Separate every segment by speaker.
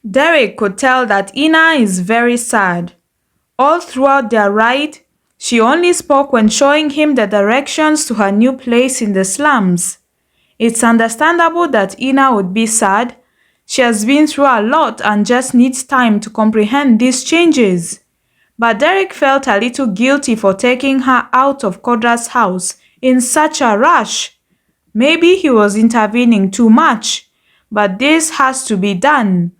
Speaker 1: Derek could tell that Ina is very sad. All throughout their ride, she only spoke when showing him the directions to her new place in the slums. It's understandable that Ina would be sad. She has been through a lot and just needs time to comprehend these changes. But Derek felt a little guilty for taking her out of Kodra's house in such a rush. Maybe he was intervening too much, but this has to be done.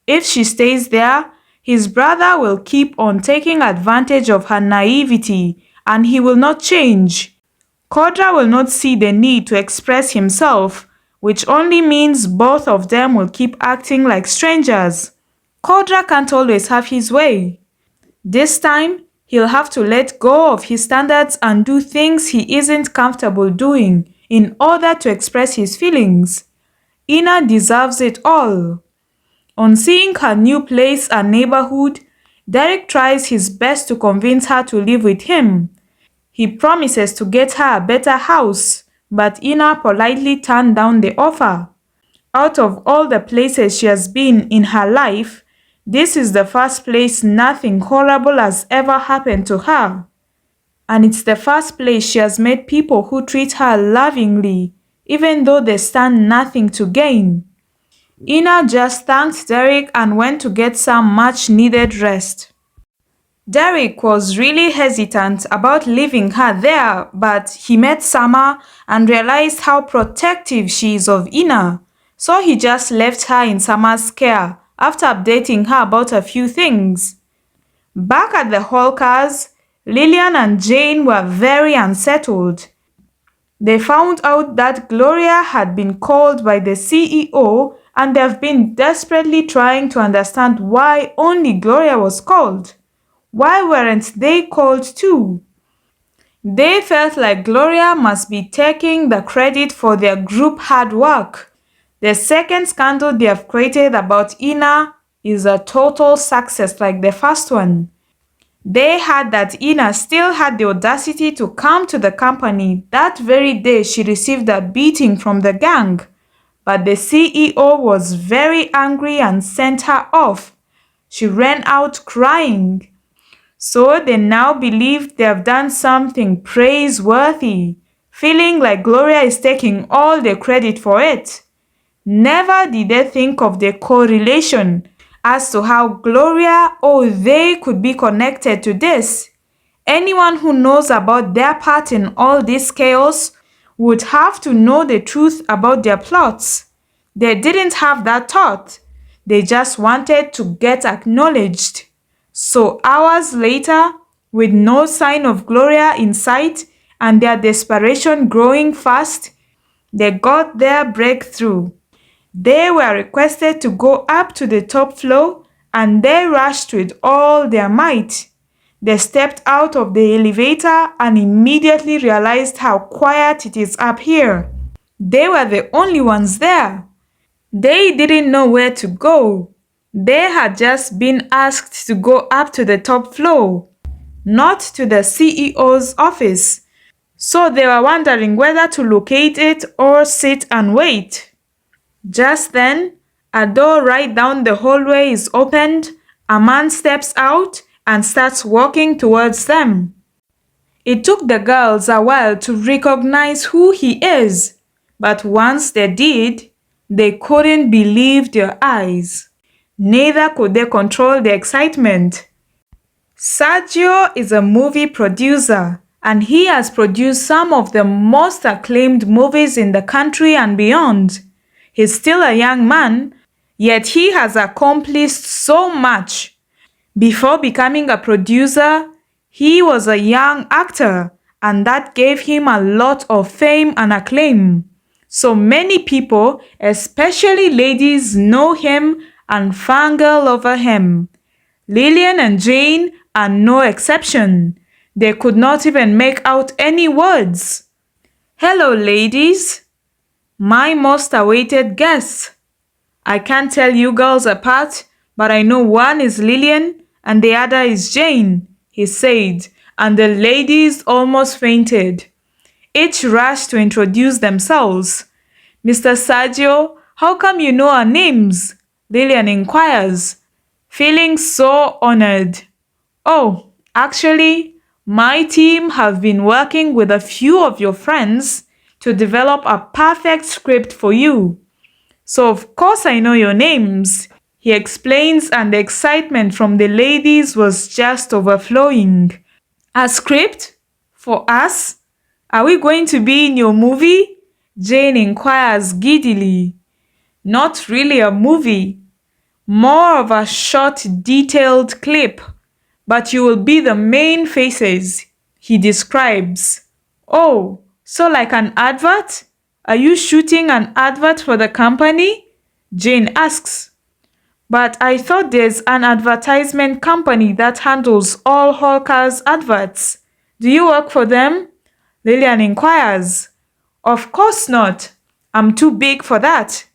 Speaker 1: If she stays there, his brother will keep on taking advantage of her naivety and he will not change. Codra will not see the need to express himself, which only means both of them will keep acting like strangers. Codra can't always have his way. This time, he'll have to let go of his standards and do things he isn't comfortable doing in order to express his feelings. Ina deserves it all. On seeing her new place and neighborhood, Derek tries his best to convince her to live with him. He promises to get her a better house, but Ina politely turned down the offer. Out of all the places she has been in her life, this is the first place nothing horrible has ever happened to her. And it's the first place she has met people who treat her lovingly, even though they stand nothing to gain. Ina just thanked Derek and went to get some much-needed rest. Derek was really hesitant about leaving her there, but he met Summer and realized how protective she is of Ina, so he just left her in Summer's care after updating her about a few things. Back at the Holkers, Lillian and Jane were very unsettled. They found out that Gloria had been called by the CEO and they've been desperately trying to understand why only Gloria was called. Why weren't they called too? They felt like Gloria must be taking the credit for their group hard work. The second scandal they have created about Ina is a total success like the first one. They heard that Ina still had the audacity to come to the company that very day she received a beating from the gang. But the CEO was very angry and sent her off. She ran out crying. So they now believe they have done something praiseworthy, feeling like Gloria is taking all the credit for it. Never did they think of the correlation as to how Gloria or they could be connected to this. Anyone who knows about their part in all this chaos would have to know the truth about their plots. They didn't have that thought. They just wanted to get acknowledged. So hours later, with no sign of Gloria in sight and their desperation growing fast, they got their breakthrough. They were requested to go up to the top floor and they rushed with all their might. They stepped out of the elevator and immediately realized how quiet it is up here. They were the only ones there. They didn't know where to go. They had just been asked to go up to the top floor, not to the CEO's office. So they were wondering whether to locate it or sit and wait. Just then, a door right down the hallway is opened, a man steps out and starts walking towards them. It took the girls a while to recognize who he is, but once they did, they couldn't believe their eyes. Neither could they control the excitement. Sergio is a movie producer, and he has produced some of the most acclaimed movies in the country and beyond. He's still a young man, yet he has accomplished so much. Before becoming a producer, he was a young actor, and that gave him a lot of fame and acclaim. So many people, especially ladies, know him and fangirl over him. Lillian and Jane are no exception. They could not even make out any words. Hello, ladies. My most awaited guests. I can't tell you girls apart, but I know one is Lillian and the other is Jane, he said, and the ladies almost fainted. Each rushed to introduce themselves. Mr. Sergio, how come you know our names? Lillian inquires, feeling so honored. Oh, actually, my team have been working with a few of your friends to develop a perfect script for you. So of course I know your names, he explains, and the excitement from the ladies was just overflowing. A script? For us? Are we going to be in your movie? Jane inquires giddily. Not really a movie, more of a short, detailed clip, but you will be the main faces, he describes. Oh, so like an advert? Are you shooting an advert for the company? Jane asks. But I thought there's an advertisement company that handles all Hawker's adverts. Do you work for them? Lillian inquires. Of course not. I'm too big for that.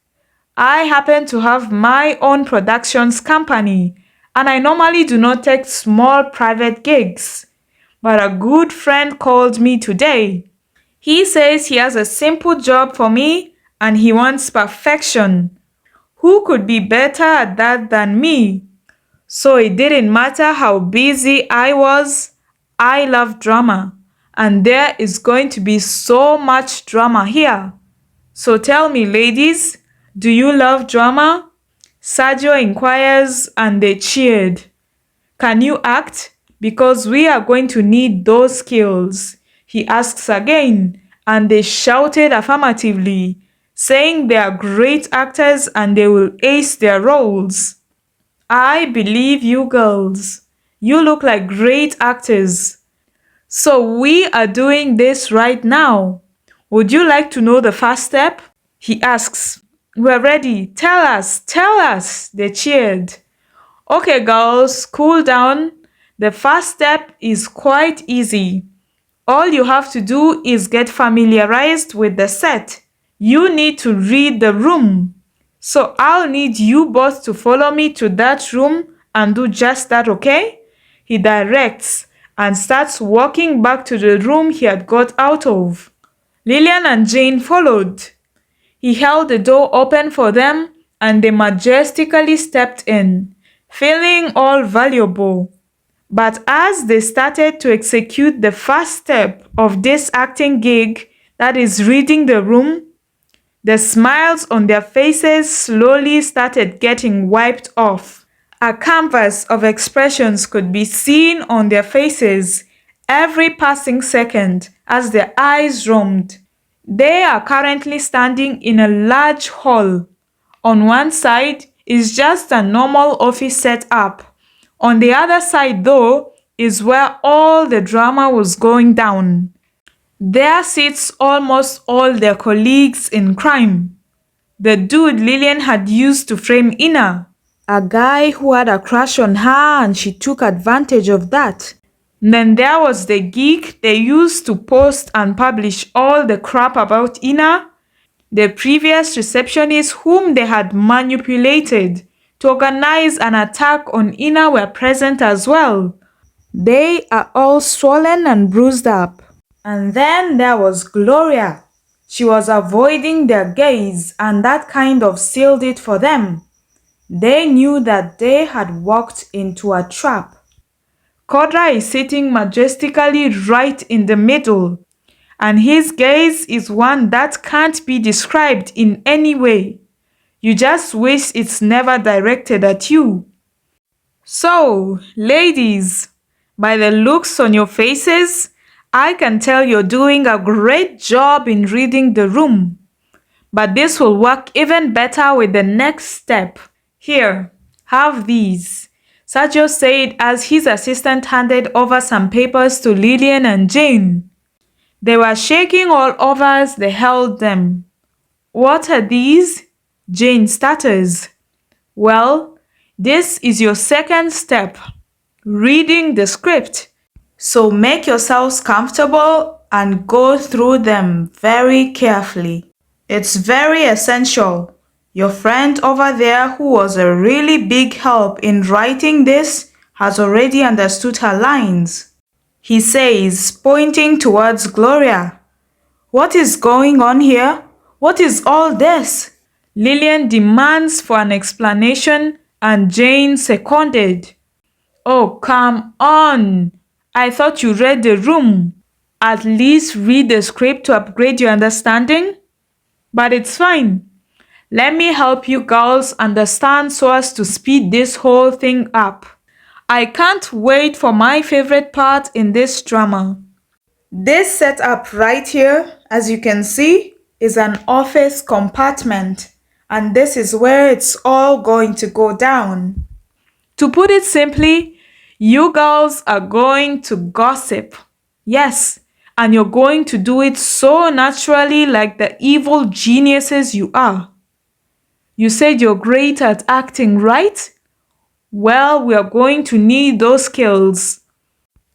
Speaker 1: I happen to have my own productions company, and I normally do not take small private gigs. But a good friend called me today. He says he has a simple job for me and he wants perfection. Who could be better at that than me? So it didn't matter how busy I was. I love drama, and there is going to be so much drama here. So tell me, ladies, do you love drama? Sergio inquires, and they cheered. Can you act? Because we are going to need those skills. He asks again, and they shouted affirmatively, saying they are great actors and they will ace their roles. I believe you girls. You look like great actors. So we are doing this right now. Would you like to know the first step? He asks. We're ready. Tell us, they cheered. Okay, girls, cool down. The first step is quite easy. All you have to do is get familiarized with the set. You need to read the room. So I'll need you both to follow me to that room and do just that, okay? He directs and starts walking back to the room he had got out of. Lillian and Jane followed. He held the door open for them and they majestically stepped in, feeling all valuable. But as they started to execute the first step of this acting gig, that is reading the room, the smiles on their faces slowly started getting wiped off. A canvas of expressions could be seen on their faces every passing second as their eyes roamed. They are currently standing in a large hall. On one side is just a normal office setup. On the other side, though, is where all the drama was going down. There sits almost all their colleagues in crime. The dude Lillian had used to frame Ina. A guy who had a crush on her and she took advantage of that. Then there was the geek they used to post and publish all the crap about Ina. The previous receptionist whom they had manipulated to organize an attack on Ina were present as well. They are all swollen and bruised up. And then there was Gloria. She was avoiding their gaze and that kind of sealed it for them. They knew that they had walked into a trap. Codra is sitting majestically right in the middle, and his gaze is one that can't be described in any way. You just wish it's never directed at you. So, ladies, by the looks on your faces, I can tell you're doing a great job in reading the room. But this will work even better with the next step. Here, have these, Sergio said as his assistant handed over some papers to Lillian and Jane. They were shaking all over as they held them. What are these? Jane stutters. Well, this is your second step, reading the script. So make yourselves comfortable and go through them very carefully. It's very essential. Your friend over there who was a really big help in writing this has already understood her lines. He says, pointing towards Gloria. What is going on here? What is all this? Lillian demands for an explanation and Jane seconded. Oh, come on! I thought you read the room. At least read the script to upgrade your understanding. But it's fine. Let me help you girls understand so as to speed this whole thing up. I can't wait for my favorite part in this drama. This setup right here, as you can see, is an office compartment. And this is where it's all going to go down. To put it simply, you girls are going to gossip. Yes, and you're going to do it so naturally like the evil geniuses you are. You said you're great at acting, right? Well, we are going to need those skills.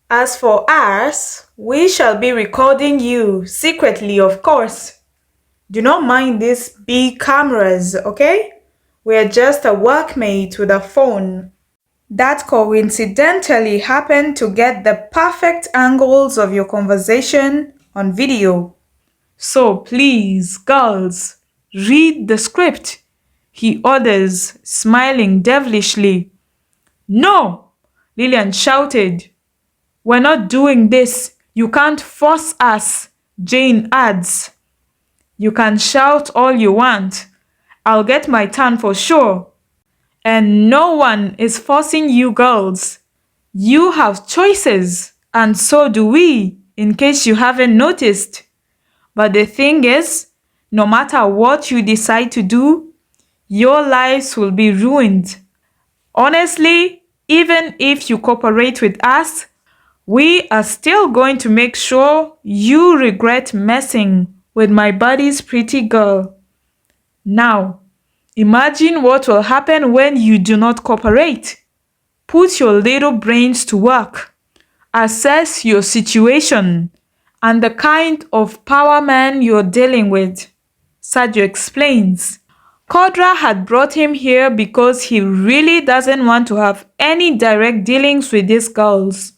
Speaker 1: As for us, we shall be recording you, secretly of course. Do not mind these big cameras, okay? We're just a workmate with a phone that coincidentally happened to get the perfect angles of your conversation on video. So please, girls, read the script, he orders, smiling devilishly. No, Lillian shouted. We're not doing this. You can't force us, Jane adds. You can shout all you want. I'll get my turn for sure. And no one is forcing you girls. You have choices, and so do we, in case you haven't noticed. But the thing is, no matter what you decide to do, your lives will be ruined. Honestly, even if you cooperate with us, we are still going to make sure you regret messing with my buddy's pretty girl. Now, imagine what will happen when you do not cooperate. Put your little brains to work. Assess your situation and the kind of power man you're dealing with. Serio explains. Kodra had brought him here because he really doesn't want to have any direct dealings with these girls.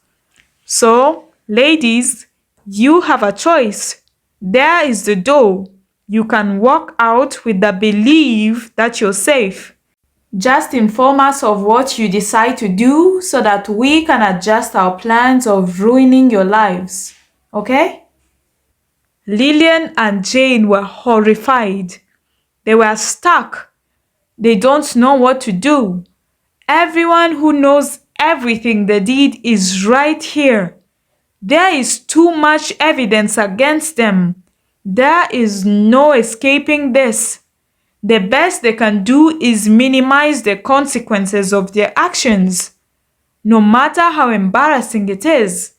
Speaker 1: So, ladies, you have a choice. There is the door. You can walk out with the belief that you're safe. Just inform us of what you decide to do so that we can adjust our plans of ruining your lives. Okay? Lillian and Jane were horrified. They were stuck. They don't know what to do. Everyone who knows everything they did is right here. There is too much evidence against them. There is no escaping this. The best they can do is minimize the consequences of their actions, no matter how embarrassing it is.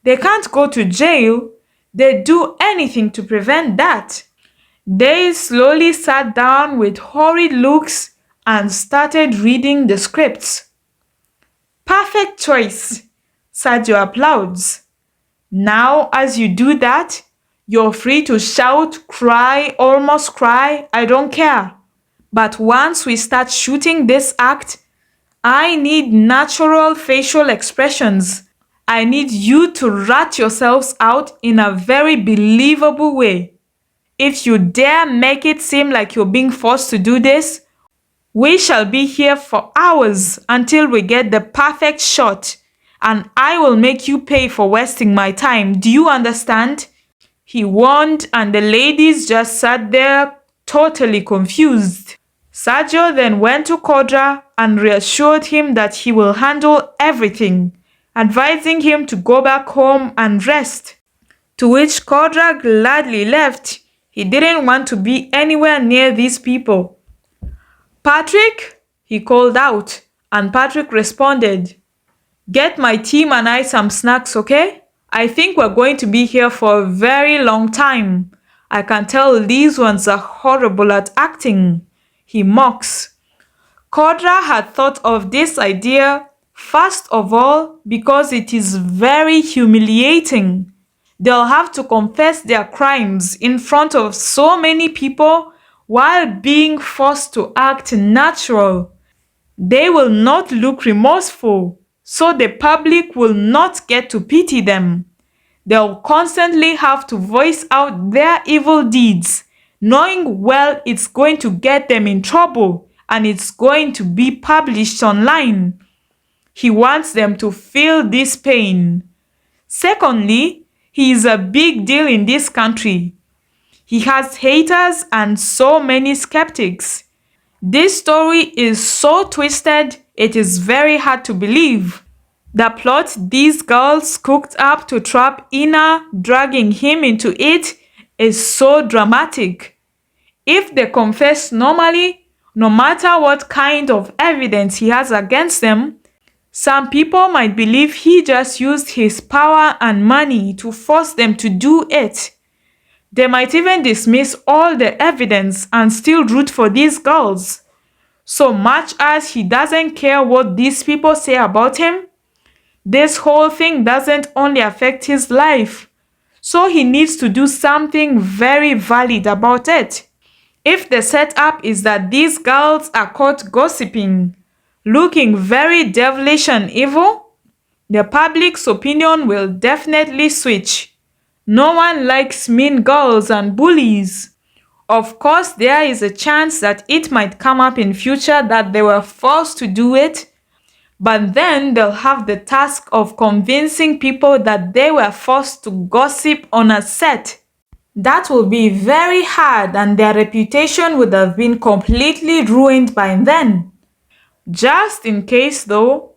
Speaker 1: They can't go to jail. They do anything to prevent that. They slowly sat down with horrid looks and started reading the scripts. Perfect choice, Serio applauds. Now, as you do that, you're free to shout, cry, almost cry, I don't care. But once we start shooting this act, I need natural facial expressions. I need you to rat yourselves out in a very believable way. If you dare make it seem like you're being forced to do this, we shall be here for hours until we get the perfect shot, and I will make you pay for wasting my time. Do you understand? He warned, and the ladies just sat there totally confused. Serio then went to Codra and reassured him that he will handle everything, advising him to go back home and rest. To which Kodra gladly left. He didn't want to be anywhere near these people. Patrick, he called out, and Patrick responded, Get my team and I some snacks, okay? I think we're going to be here for a very long time. I can tell these ones are horrible at acting. He mocks. Kodra had thought of this idea first of all because it is very humiliating. They'll have to confess their crimes in front of so many people while being forced to act natural. They will not look remorseful, so the public will not get to pity them. They'll constantly have to voice out their evil deeds, knowing well it's going to get them in trouble and it's going to be published online. He wants them to feel this pain. Secondly, he is a big deal in this country. He has haters and so many skeptics. This story is so twisted, it is very hard to believe. The plot these girls cooked up to trap Ina, dragging him into it, is so dramatic. If they confess normally, no matter what kind of evidence he has against them, some people might believe he just used his power and money to force them to do it. They might even dismiss all the evidence and still root for these girls. So much as he doesn't care what these people say about him, this whole thing doesn't only affect his life. So he needs to do something very valid about it. If the setup is that these girls are caught gossiping, looking very devilish and evil, the public's opinion will definitely switch. No one likes mean girls and bullies. Of course, there is a chance that it might come up in future that they were forced to do it, but then they'll have the task of convincing people that they were forced to gossip on a set. That will be very hard and their reputation would have been completely ruined by then. Just in case though,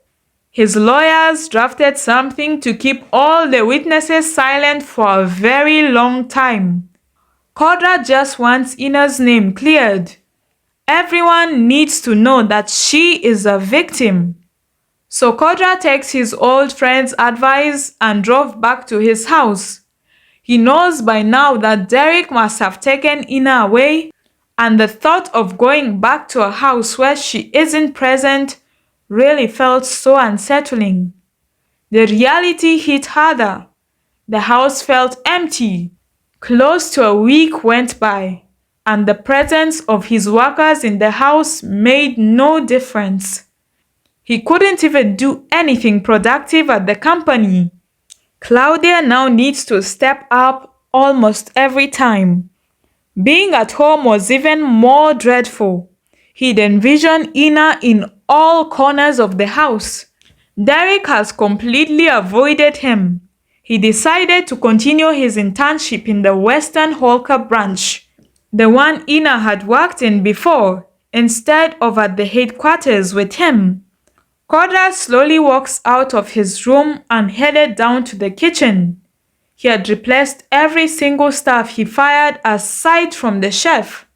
Speaker 1: his lawyers drafted something to keep all the witnesses silent for a very long time. Kodra just wants Ina's name cleared. Everyone needs to know that she is a victim. So Kodra takes his old friend's advice and drove back to his house. He knows by now that Derek must have taken Ina away, and the thought of going back to a house where she isn't present really felt so unsettling. The reality hit harder. The house felt empty. Close to a week went by, and the presence of his workers in the house made no difference. He couldn't even do anything productive at the company. Claudia now needs to step up almost every time. Being at home was even more dreadful. He'd envisioned Ina in all corners of the house. Derek has completely avoided him. He decided to continue his internship in the Western Holker branch, the one Ina had worked in before, instead of at the headquarters with him. Kodra slowly walks out of his room and headed down to the kitchen. He had replaced every single staff he fired aside from the chef.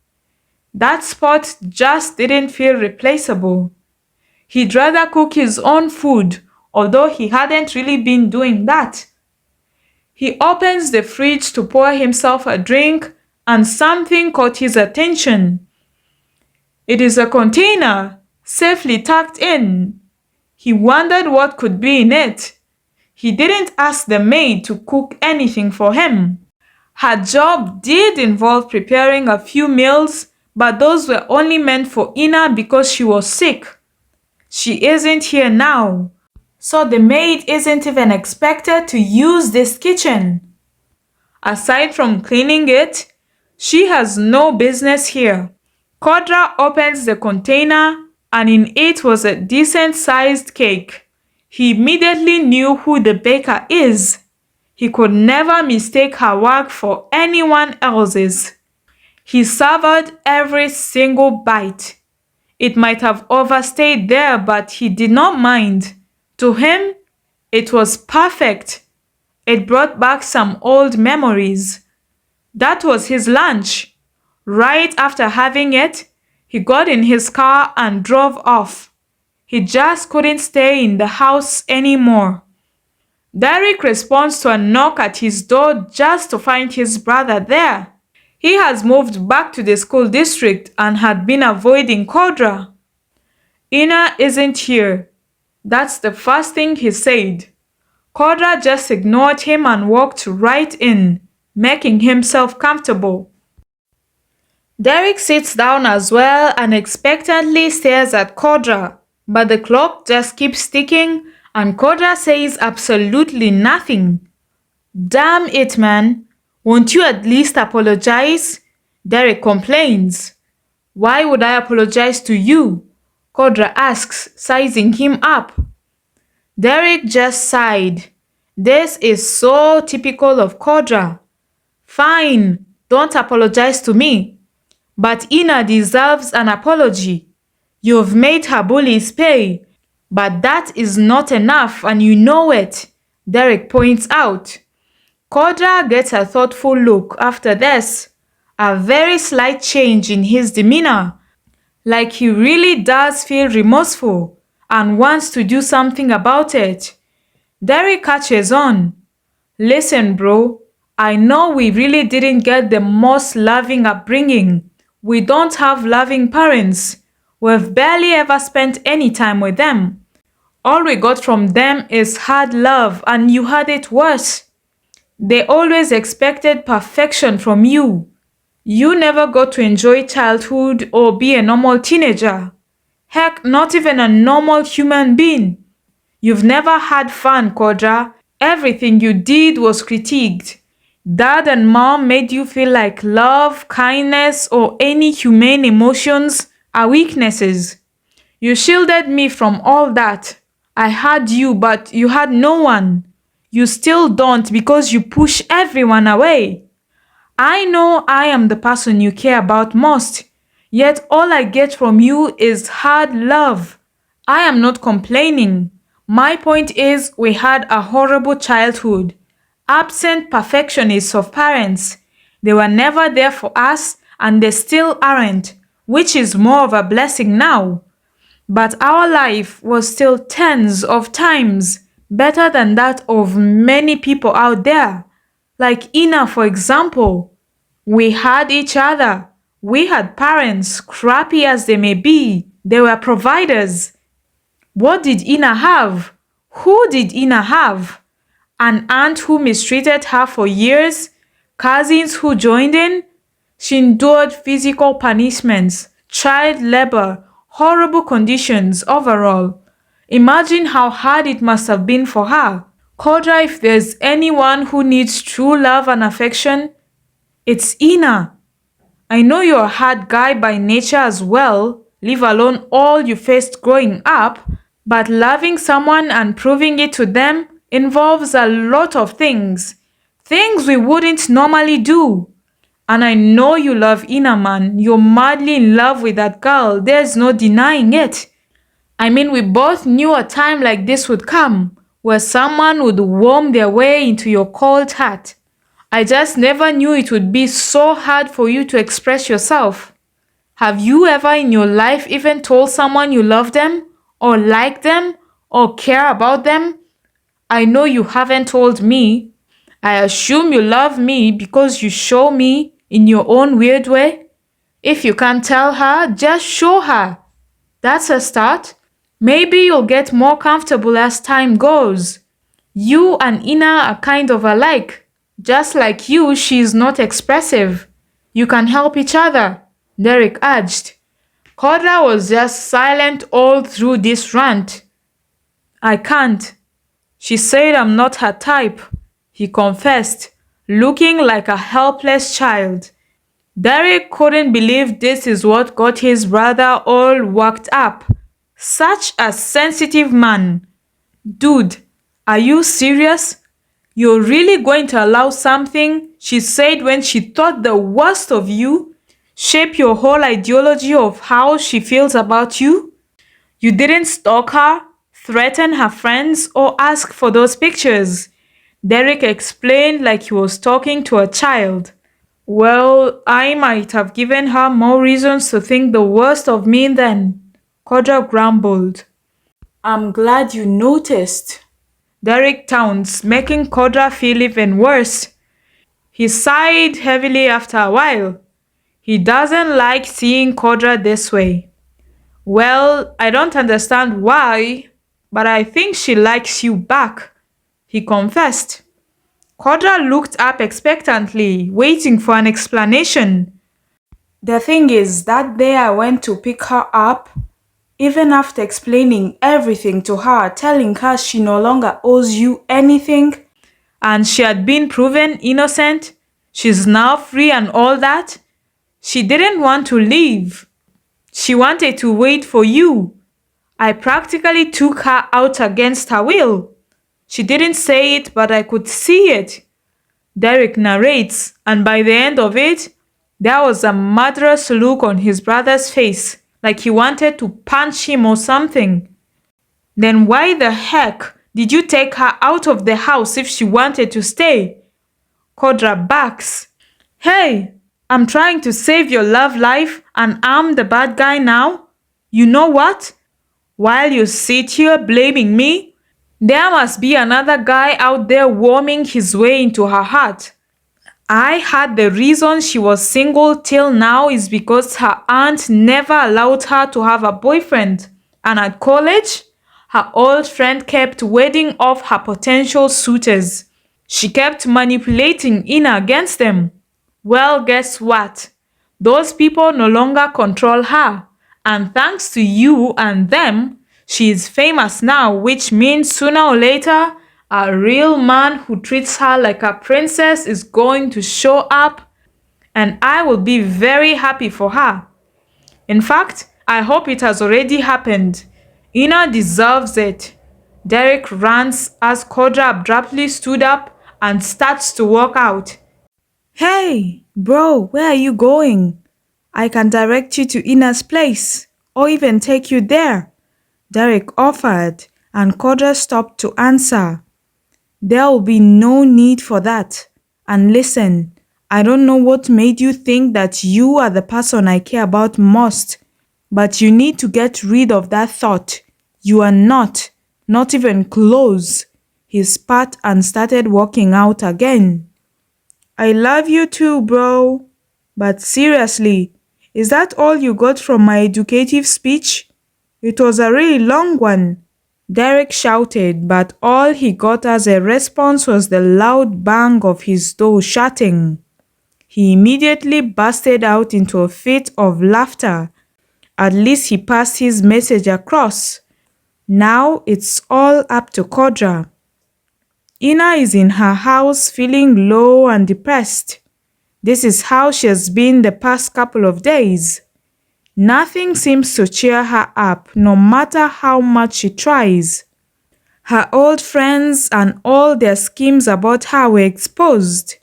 Speaker 1: That spot just didn't feel replaceable. He'd rather cook his own food, although he hadn't really been doing that. He opens the fridge to pour himself a drink and something caught his attention. It is a container, safely tucked in. He wondered what could be in it. He didn't ask the maid to cook anything for him. Her job did involve preparing a few meals, but those were only meant for Ina because she was sick. She isn't here now, so the maid isn't even expected to use this kitchen. Aside from cleaning it, she has no business here. Kodra opens the container, and in it was a decent-sized cake. He immediately knew who the baker is. He could never mistake her work for anyone else's. He savored every single bite. It might have overstayed there, but he did not mind. To him, it was perfect. It brought back some old memories. That was his lunch. Right after having it, he got in his car and drove off. He just couldn't stay in the house anymore. Derek responds to a knock at his door just to find his brother there. He has moved back to the school district and had been avoiding Codra. Ina isn't here. That's the first thing he said. Codra just ignored him and walked right in, making himself comfortable. Derek sits down as well and expectantly stares at Codra, but the clock just keeps ticking and Codra says absolutely nothing. Damn it, man. Won't you at least apologize? Derek complains. Why would I apologize to you? Kodra asks, sizing him up. Derek just sighed. This is so typical of Kodra. Fine, don't apologize to me. But Ina deserves an apology. You've made her bullies pay. But that is not enough and you know it, Derek points out. Kodra gets a thoughtful look after this. A very slight change in his demeanor. Like he really does feel remorseful and wants to do something about it. Derek catches on. Listen, bro, I know we really didn't get the most loving upbringing. We don't have loving parents. We've barely ever spent any time with them. All we got from them is hard love, and you had it worse. They always expected perfection from you. You never got to enjoy childhood or be a normal teenager. Heck, not even a normal human being. You've never had fun, Kodra. Everything you did was critiqued. Dad and mom made you feel like love, kindness, or any humane emotions are weaknesses. You shielded me from all that. I had you, but you had no one. You still don't because you push everyone away. I know I am the person you care about most, yet all I get from you is hard love. I am not complaining. My point is we had a horrible childhood. Absent perfectionists of parents. They were never there for us and they still aren't, which is more of a blessing now. But our life was still tens of times better than that of many people out there. Like Ina, for example. We had each other. We had parents, crappy as they may be. They were providers. What did Ina have? Who did Ina have? An aunt who mistreated her for years? Cousins who joined in? She endured physical punishments, child labor, horrible conditions overall. Imagine how hard it must have been for her. Codra, if there's anyone who needs true love and affection, it's Ina. I know you're a hard guy by nature as well, leave alone all you faced growing up, but loving someone and proving it to them involves a lot of things. Things we wouldn't normally do. And I know you love Ina, man. You're madly in love with that girl. There's no denying it. I mean, we both knew a time like this would come, where someone would warm their way into your cold heart. I just never knew it would be so hard for you to express yourself. Have you ever in your life even told someone you love them, or like them, or care about them? I know you haven't told me. I assume you love me because you show me in your own weird way. If you can't tell her, just show her. That's a start. Maybe you'll get more comfortable as time goes. You and Ina are kind of alike. Just like you, she's not expressive. You can help each other, Derek urged. Kodra was just silent all through this rant. I can't. She said I'm not her type, he confessed, looking like a helpless child. Derek couldn't believe this is what got his brother all worked up. Such a sensitive man. Dude, are you serious? You're really going to allow something she said when she thought the worst of you shape your whole ideology of how she feels about you? You didn't stalk her, threaten her friends, or ask for those pictures. Derek explained like he was talking to a child. Well, I might have given her more reasons to think the worst of me then, Codra grumbled. I'm glad you noticed. Derek taunts, making Kodra feel even worse. He sighed heavily after a while. He doesn't like seeing Kodra this way. Well, I don't understand why, but I think she likes you back, he confessed. Kodra looked up expectantly, waiting for an explanation. The thing is, that day I went to pick her up. Even after explaining everything to her, telling her she no longer owes you anything, and she had been proven innocent, she's now free and all that, She didn't want to leave. She wanted to wait for you. I practically took her out against her will. She didn't say it, but I could see it. Derek narrates, and by the end of it, there was a murderous look on his brother's face, like he wanted to punch him or something. Then why the heck did you take her out of the house if she wanted to stay? Kodra backs. Hey, I'm trying to save your love life and I'm the bad guy now? You know what? While you sit here blaming me, there must be another guy out there worming his way into her heart. I heard the reason she was single till now is because her aunt never allowed her to have a boyfriend. And at college, her old friend kept wedding off her potential suitors. She kept manipulating Ina against them. Well, guess what? Those people no longer control her. And thanks to you and them, she is famous now, which means sooner or later, a real man who treats her like a princess is going to show up, and I will be very happy for her. In fact, I hope it has already happened. Ina deserves it. Derek rants as Codra abruptly stood up and starts to walk out. Hey, bro, where are you going? I can direct you to Ina's place, or even take you there. Derek offered, and Kodra stopped to answer. There will be no need for that. And listen, I don't know what made you think that you are the person I care about most, but you need to get rid of that thought. You are not even close. He spat and started walking out again. I love you too, bro. But seriously, is that all you got from my educative speech? It was a really long one. Derek shouted, but all he got as a response was the loud bang of his door shutting. He immediately busted out into a fit of laughter. At least he passed his message across. Now it's all up to Codra. Ina is in her house feeling low and depressed. This is how she has been the past couple of days. Nothing seems to cheer her up, no matter how much she tries. Her old friends and all their schemes about her were exposed.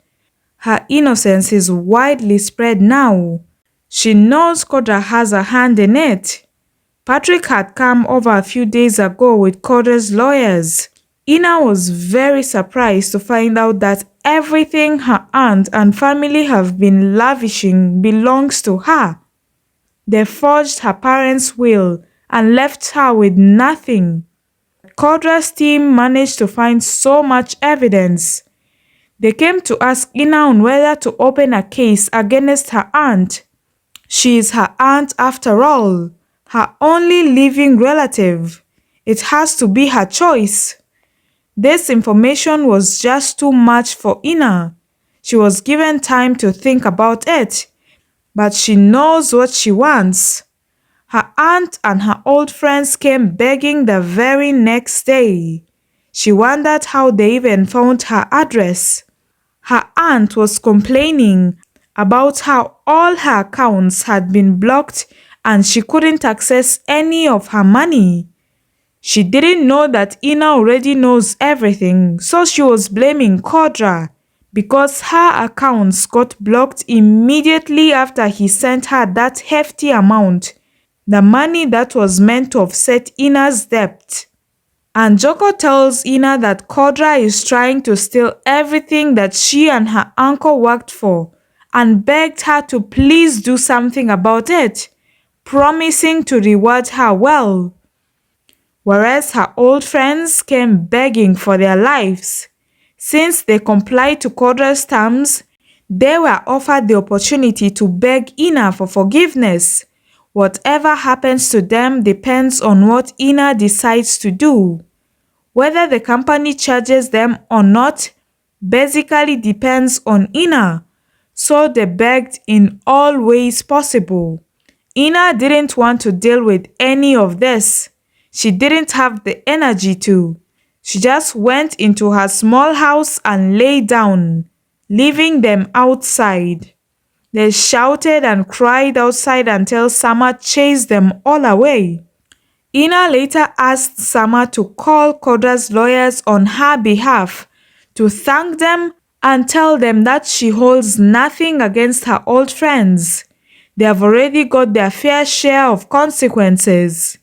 Speaker 1: Her innocence is widely spread now. She knows Kodra has a hand in it. Patrick had come over a few days ago with Kodra's lawyers. Ina was very surprised to find out that everything her aunt and family have been lavishing belongs to her. They forged her parents' will and left her with nothing. Codra's team managed to find so much evidence. They came to ask Ina on whether to open a case against her aunt. She is her aunt after all, her only living relative. It has to be her choice. This information was just too much for Ina. She was given time to think about it. But she knows what she wants. Her aunt and her old friends came begging the very next day. She wondered how they even found her address. Her aunt was complaining about how all her accounts had been blocked and she couldn't access any of her money. She didn't know that Ina already knows everything, so she was blaming Codra, because her accounts got blocked immediately after he sent her that hefty amount, the money that was meant to offset Ina's debt. And Joko tells Ina that Kodra is trying to steal everything that she and her uncle worked for and begged her to please do something about it, promising to reward her well. Whereas her old friends came begging for their lives. Since they complied to Codra's terms, they were offered the opportunity to beg Ina for forgiveness. Whatever happens to them depends on what Ina decides to do. Whether the company charges them or not basically depends on Ina. So they begged in all ways possible. Ina didn't want to deal with any of this. She didn't have the energy to. She just went into her small house and lay down, leaving them outside. They shouted and cried outside until Sama chased them all away. Ina later asked Sama to call Kodra's lawyers on her behalf to thank them and tell them that she holds nothing against her old friends. They have already got their fair share of consequences.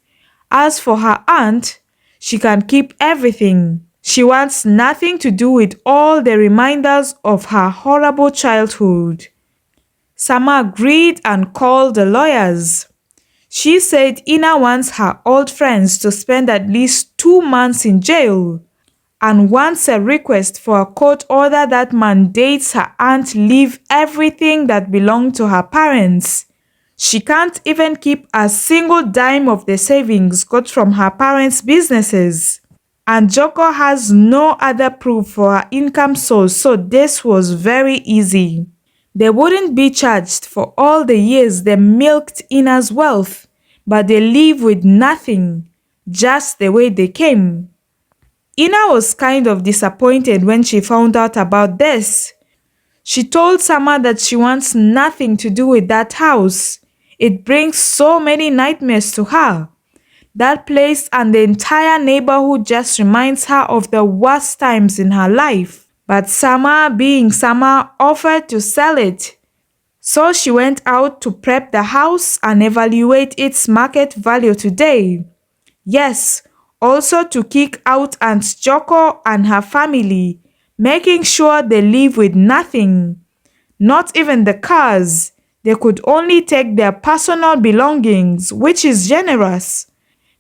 Speaker 1: As for her aunt, she can keep everything. She wants nothing to do with all the reminders of her horrible childhood. Sama agreed and called the lawyers. She said Ina wants her old friends to spend at least 2 months in jail and wants a request for a court order that mandates her aunt leave everything that belonged to her parents. She can't even keep a single dime of the savings got from her parents' businesses. And Joko has no other proof for her income source, so this was very easy. They wouldn't be charged for all the years they milked Ina's wealth, but they leave with nothing, just the way they came. Ina was kind of disappointed when she found out about this. She told Sama that she wants nothing to do with that house. It brings so many nightmares to her. That place and the entire neighborhood just reminds her of the worst times in her life. But Sama, being Sama, offered to sell it. So she went out to prep the house and evaluate its market value today. Yes, also to kick out Aunt Joko and her family, making sure they live with nothing. Not even the cars. They could only take their personal belongings, which is generous.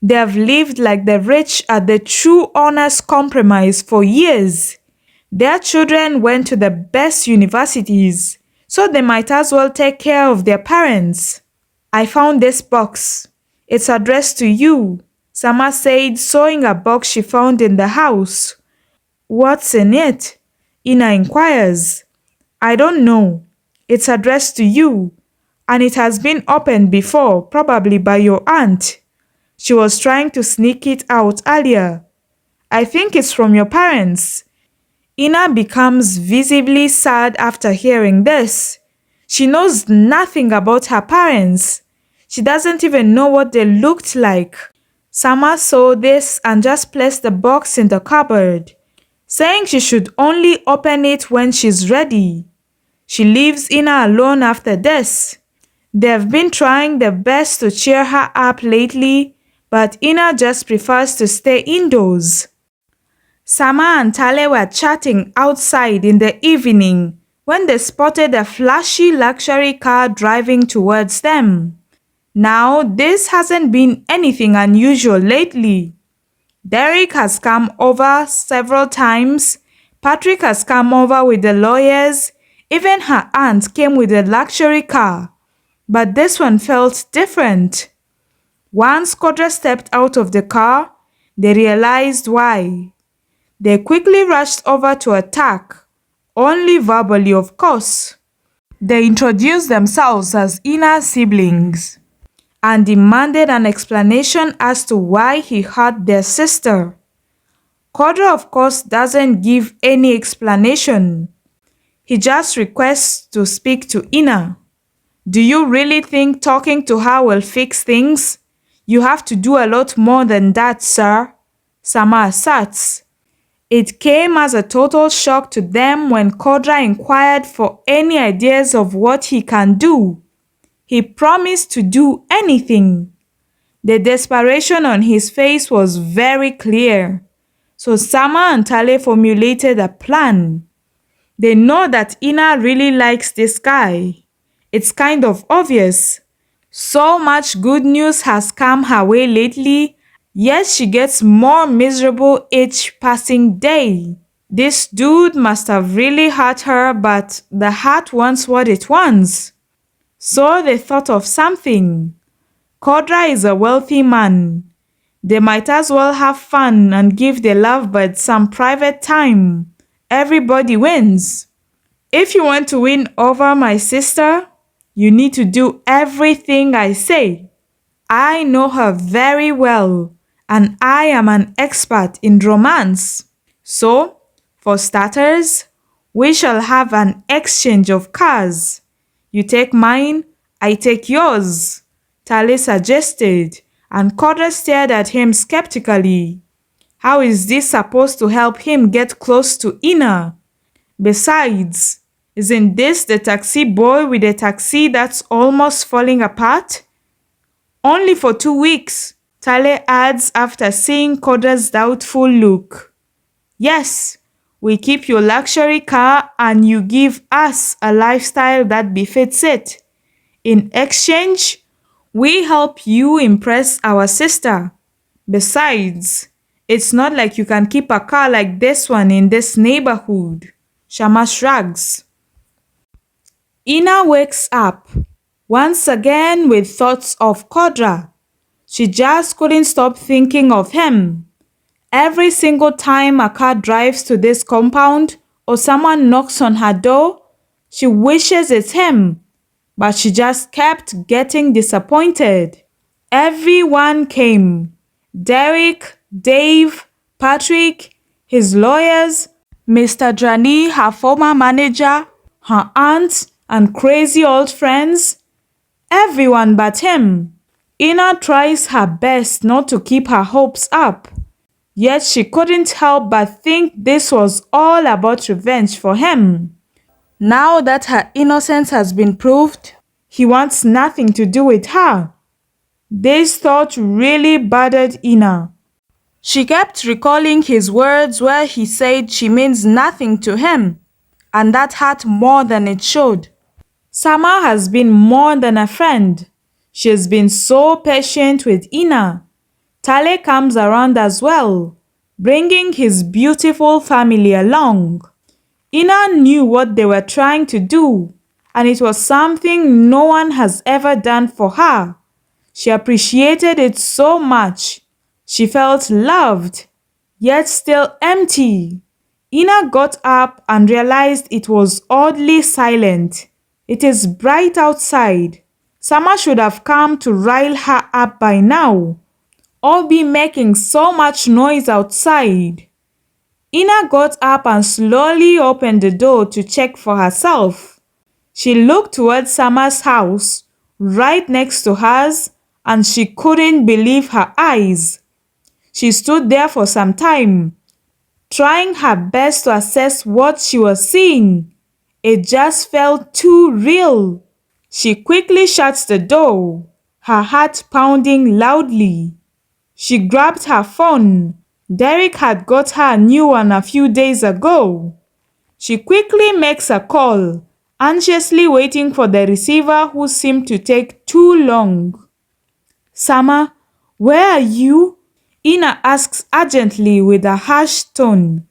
Speaker 1: They have lived like the rich at the true honest compromise for years. Their children went to the best universities, so they might as well take care of their parents. I found this box. It's addressed to you, Sama said, showing a box she found in the house. What's in it? Ina inquires. I don't know. It's addressed to you, and it has been opened before, probably by your aunt. She was trying to sneak it out earlier. I think it's from your parents. Ina becomes visibly sad after hearing this. She knows nothing about her parents. She doesn't even know what they looked like. Sama saw this and just placed the box in the cupboard, saying she should only open it when she's ready. She leaves Ina alone after this. They've been trying their best to cheer her up lately, but Ina just prefers to stay indoors. Sama and Tale were chatting outside in the evening when they spotted a flashy luxury car driving towards them. Now, this hasn't been anything unusual lately. Derek has come over several times. Patrick has come over with the lawyers. Even her aunt came with a luxury car. But this one felt different. Once Kodra stepped out of the car, they realized why. They quickly rushed over to attack, only verbally of course. They introduced themselves as Ina's siblings and demanded an explanation as to why he hurt their sister. Codra of course doesn't give any explanation. He just requests to speak to Ina. Do you really think talking to her will fix things? You have to do a lot more than that, sir, Sama asserts. It came as a total shock to them when Kodra inquired for any ideas of what he can do. He promised to do anything. The desperation on his face was very clear. So Sama and Tale formulated a plan. They know that Ina really likes this guy. It's kind of obvious. So much good news has come her way lately, yet she gets more miserable each passing day. This dude must have really hurt her, but the heart wants what it wants. So they thought of something. Kodra is a wealthy man. They might as well have fun and give the lovebirds some private time. Everybody wins. If you want to win over my sister, you need to do everything I say. I know her very well, and I am an expert in romance. So, for starters, we shall have an exchange of cars. You take mine, I take yours, Tale suggested, and Kodra stared at him skeptically. How is this supposed to help him get close to Ina? Besides, isn't this the taxi boy with a taxi that's almost falling apart? Only for 2 weeks, Tale adds after seeing Kodra's doubtful look. Yes, we keep your luxury car and you give us a lifestyle that befits it. In exchange, we help you impress our sister. Besides, it's not like you can keep a car like this one in this neighborhood. Shama shrugs. Ina wakes up, once again with thoughts of Kodra. She just couldn't stop thinking of him. Every single time a car drives to this compound or someone knocks on her door, she wishes it's him, but she just kept getting disappointed. Everyone came. Derek, Dave, Patrick, his lawyers, Mr. Drani, her former manager, her aunt, and crazy old friends. Everyone but him. Ina tries her best not to keep her hopes up. Yet she couldn't help but think this was all about revenge for him. Now that her innocence has been proved, he wants nothing to do with her. This thought really bothered Ina. She kept recalling his words where he said she means nothing to him, and that hurt more than it should. Sama has been more than a friend. She has been so patient with Ina. Tale comes around as well, bringing his beautiful family along. Ina knew what they were trying to do, and it was something no one has ever done for her. She appreciated it so much. She felt loved, yet still empty. Ina got up and realized it was oddly silent. It is bright outside. Sama should have come to rile her up by now, or be making so much noise outside. Ina got up and slowly opened the door to check for herself. She looked towards Sama's house, right next to hers, and she couldn't believe her eyes. She stood there for some time, trying her best to assess what she was seeing. It just felt too real. She quickly shut the door, her heart pounding loudly. She grabbed her phone. Derek had got her a new one a few days ago. She quickly makes a call, anxiously waiting for the receiver who seemed to take too long. Sama, where are you? Ina asks urgently with a harsh tone.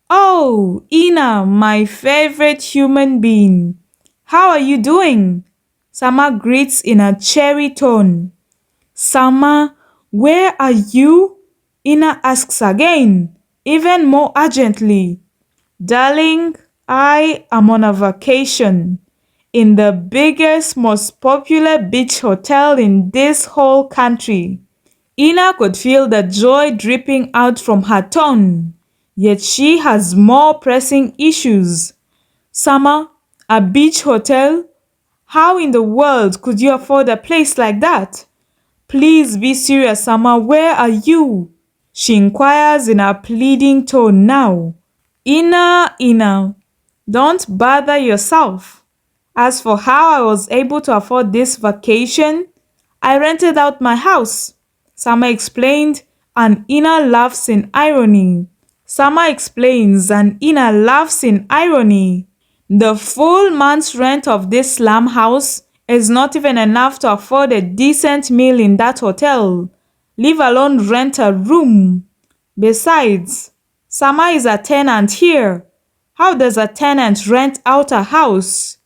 Speaker 1: Oh, Ina, my favorite human being. How are you doing? Sama greets in a cheery tone. Sama, where are you? Ina asks again, even more urgently. Darling, I am on a vacation in the biggest, most popular beach hotel in this whole country. Ina could feel the joy dripping out from her tone, yet she has more pressing issues. Sama, a beach hotel? How in the world could you afford a place like that? Please be serious, Sama, where are you? She inquires in a pleading tone now. Ina, don't bother yourself. As for how I was able to afford this vacation, I rented out my house. Sama explained, and Ina laughs in irony. Sama explains, and Ina laughs in irony. The full month's rent of this slum house is not even enough to afford a decent meal in that hotel, leave alone rent a room. Besides, Sama is a tenant here. How does a tenant rent out a house?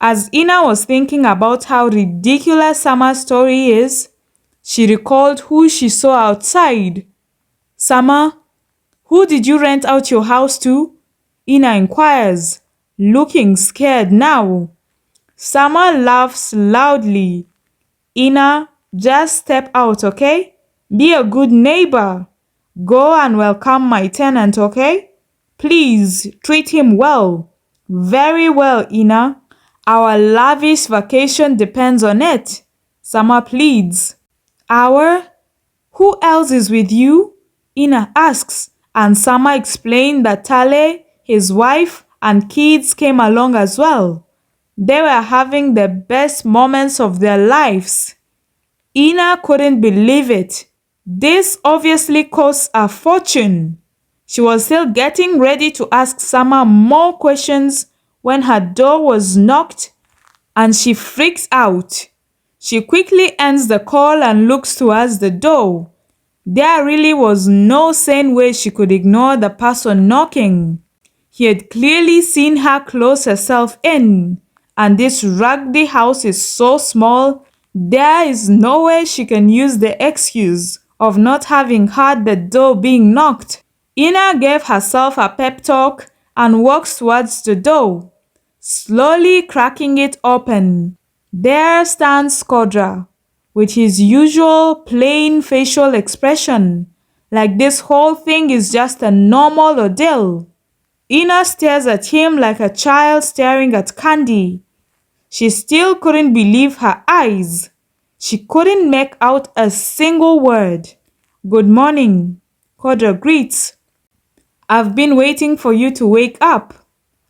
Speaker 1: As Ina was thinking about how ridiculous Sama's story is, she recalled who she saw outside. Sama, who did you rent out your house to? Ina inquires, looking scared now. Sama laughs loudly. Ina, just step out, okay? Be a good neighbor. Go and welcome my tenant, okay? Please treat him well. Very well, Ina. Our lavish vacation depends on it, Sama pleads. Our? Who else is with you? Ina asks, and Sama explained that Tale, his wife, and kids came along as well. They were having the best moments of their lives. Ina couldn't believe it. This obviously cost a fortune. She was still getting ready to ask Sama more questions when her door was knocked and she freaks out. She quickly ends the call and looks towards the door. There really was no sane way she could ignore the person knocking. He had clearly seen her close herself in, and this raggedy house is so small, there is no way she can use the excuse of not having heard the door being knocked. Ina gave herself a pep talk and walks towards the door, slowly cracking it open. There stands Codra, with his usual plain facial expression, like this whole thing is just a normal ordeal. Ina stares at him like a child staring at candy. She still couldn't believe her eyes. She couldn't make out a single word. "Good morning," Kodra greets. "I've been waiting for you to wake up.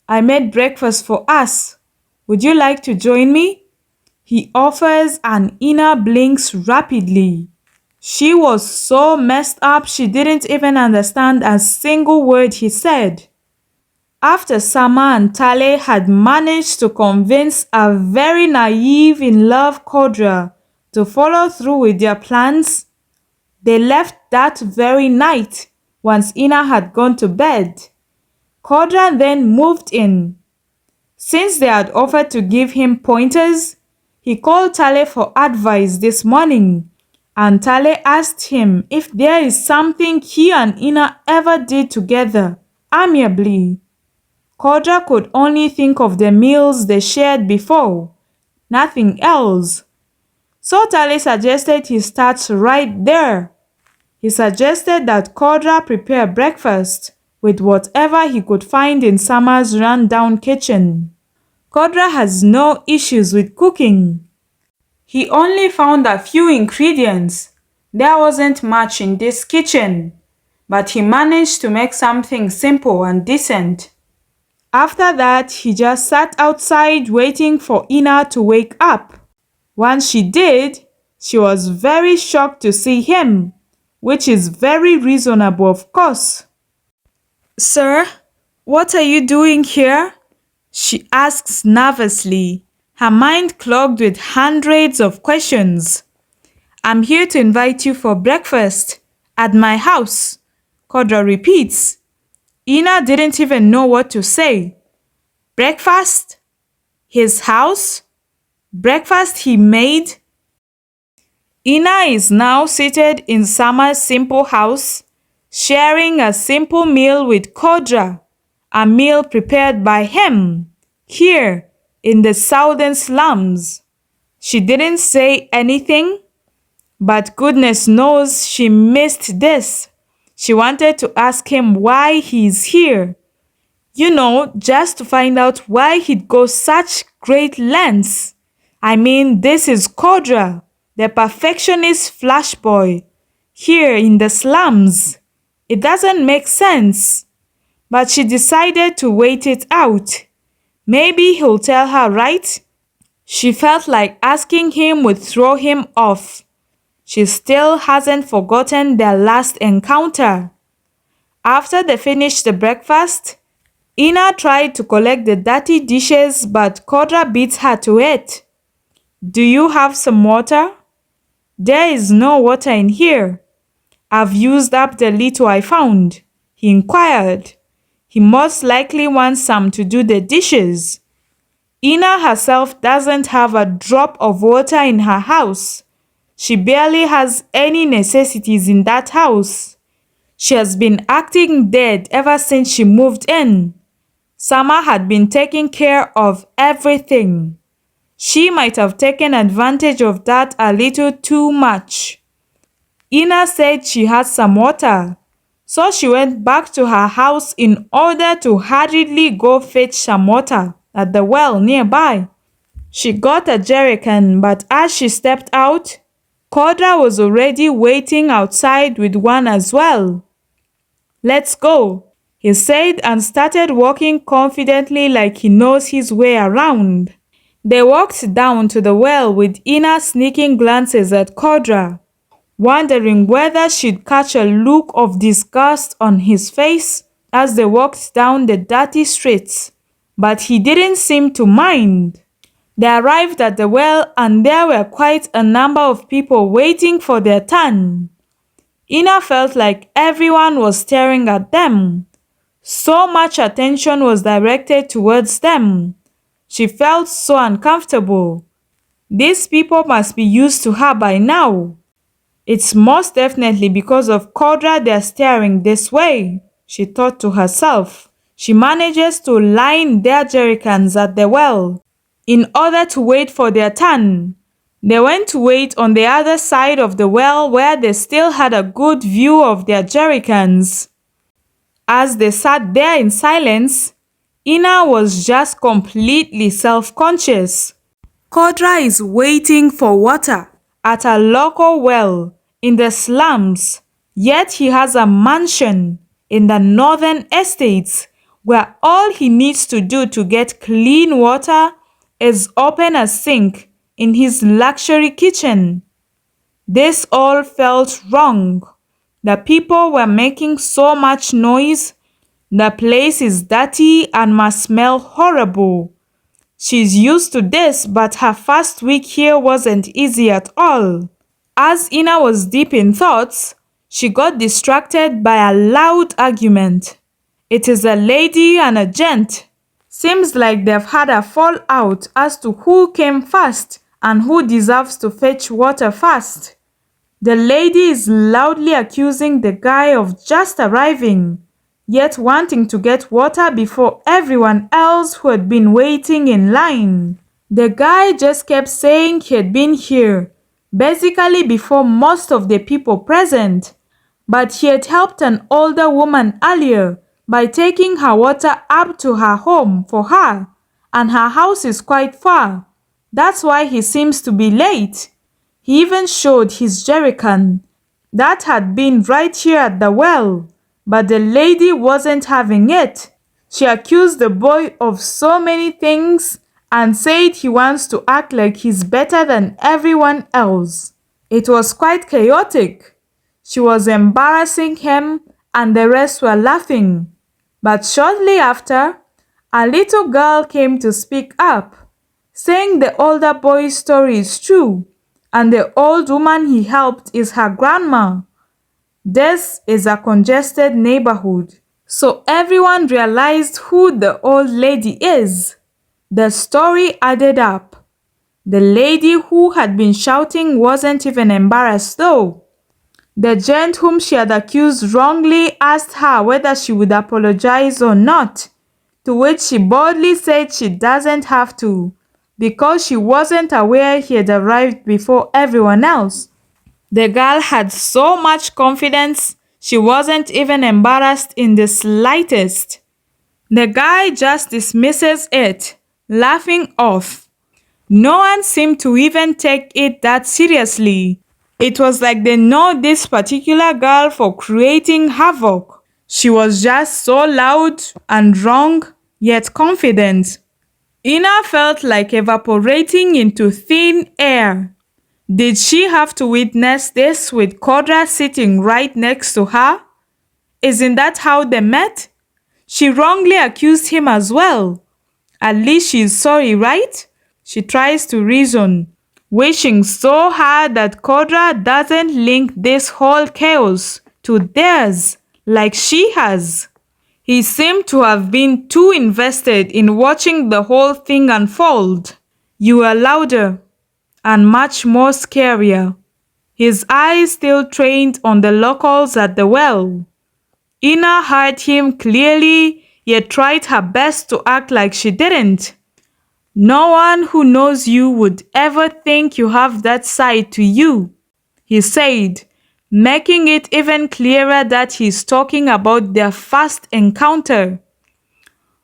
Speaker 1: I made breakfast for us. Would you like to join me?" He offers, and Ina blinks rapidly. She was so messed up she didn't even understand a single word he said. After Sama and Tale had managed to convince a very naive in love Codra to follow through with their plans, they left that very night once Ina had gone to bed. Codra then moved in. Since they had offered to give him pointers, he called Tale for advice this morning, and Tale asked him if there is something he and Ina ever did together, amiably. Kodra could only think of the meals they shared before, nothing else. So Tale suggested he starts right there. He suggested that Kodra prepare breakfast with whatever he could find in Sama's run-down kitchen. Kodra has no issues with cooking. He only found a few ingredients. There wasn't much in this kitchen, but he managed to make something simple and decent. After that, he just sat outside waiting for Ina to wake up. Once she did, she was very shocked to see him, which is very reasonable, of course. "Sir, what are you doing here?" she asks nervously, her mind clogged with hundreds of questions. "I'm here to invite you for breakfast at my house," Kodra repeats. Ina didn't even know what to say. Breakfast? His house? Breakfast he made? Ina is now seated in Sama's simple house, sharing a simple meal with Kodra, a meal prepared by him, here in the southern slums. She didn't say anything, but goodness knows she missed this. She wanted to ask him why he's here. You know, just to find out why he'd go such great lengths. I mean, this is Kodra, the perfectionist flash boy, here in the slums. It doesn't make sense. But she decided to wait it out. Maybe he'll tell her, right? She felt like asking him would throw him off. She still hasn't forgotten their last encounter. After they finished the breakfast, Ina tried to collect the dirty dishes, but Kodra beat her to it. "Do you have some water?" "There is no water in here. I've used up the little I found," he inquired. He most likely wants some to do the dishes. Ina herself doesn't have a drop of water in her house. She barely has any necessities in that house. She has been acting dead ever since she moved in. Sama had been taking care of everything. She might have taken advantage of that a little too much. Ina said she had some water, so she went back to her house in order to hurriedly go fetch some water at the well nearby. She got a jerrycan, but as she stepped out, Kodra was already waiting outside with one as well. "Let's go," he said and started walking confidently like he knows his way around. They walked down to the well with Ina sneaking glances at Codra, wondering whether she'd catch a look of disgust on his face as they walked down the dirty streets. But he didn't seem to mind. They arrived at the well and there were quite a number of people waiting for their turn. Ina felt like everyone was staring at them. So much attention was directed towards them. She felt so uncomfortable. These people must be used to her by now. It's most definitely because of Codra they're staring this way, she thought to herself. She manages to line their jerrycans at the well in order to wait for their turn. They went to wait on the other side of the well where they still had a good view of their jerrycans. As they sat there in silence, Ina was just completely self-conscious. Kodra is waiting for water at a local well in the slums, yet he has a mansion in the northern estates where all he needs to do to get clean water is open a sink in his luxury kitchen. This all felt wrong. The people were making so much noise. The place is dirty and must smell horrible. She's used to this, but her first week here wasn't easy at all. As Ina was deep in thoughts, she got distracted by a loud argument. It is a lady and a gent. Seems like they've had a fallout as to who came first and who deserves to fetch water first. The lady is loudly accusing the guy of just arriving, yet wanting to get water before everyone else who had been waiting in line. The guy just kept saying he had been here, basically before most of the people present, but he had helped an older woman earlier by taking her water up to her home for her, and her house is quite far. That's why he seems to be late. He even showed his jerrycan that had been right here at the well, but the lady wasn't having it. She accused the boy of so many things and said he wants to act like he's better than everyone else. It was quite chaotic. She was embarrassing him and the rest were laughing. But shortly after, a little girl came to speak up, saying the older boy's story is true and the old woman he helped is her grandma. This is a congested neighborhood, so everyone realized who the old lady is. The story added up. The lady who had been shouting wasn't even embarrassed though. The gent whom she had accused wrongly asked her whether she would apologize or not, to which she boldly said she doesn't have to, because she wasn't aware he had arrived before everyone else. The girl had so much confidence, she wasn't even embarrassed in the slightest. The guy just dismisses it, laughing off. No one seemed to even take it that seriously. It was like they know this particular girl for creating havoc. She was just so loud and wrong, yet confident. Ina felt like evaporating into thin air. Did she have to witness this with Kodra sitting right next to her? Isn't that how they met? She wrongly accused him as well. At least she's sorry, right? She tries to reason, wishing so hard that Kodra doesn't link this whole chaos to theirs like she has. He seemed to have been too invested in watching the whole thing unfold. You were louder and much more scarier. His eyes still trained on the locals at the well. Ina heard him clearly, yet tried her best to act like she didn't. No one who knows you would ever think you have that side to you, he said, making it even clearer that he's talking about their first encounter.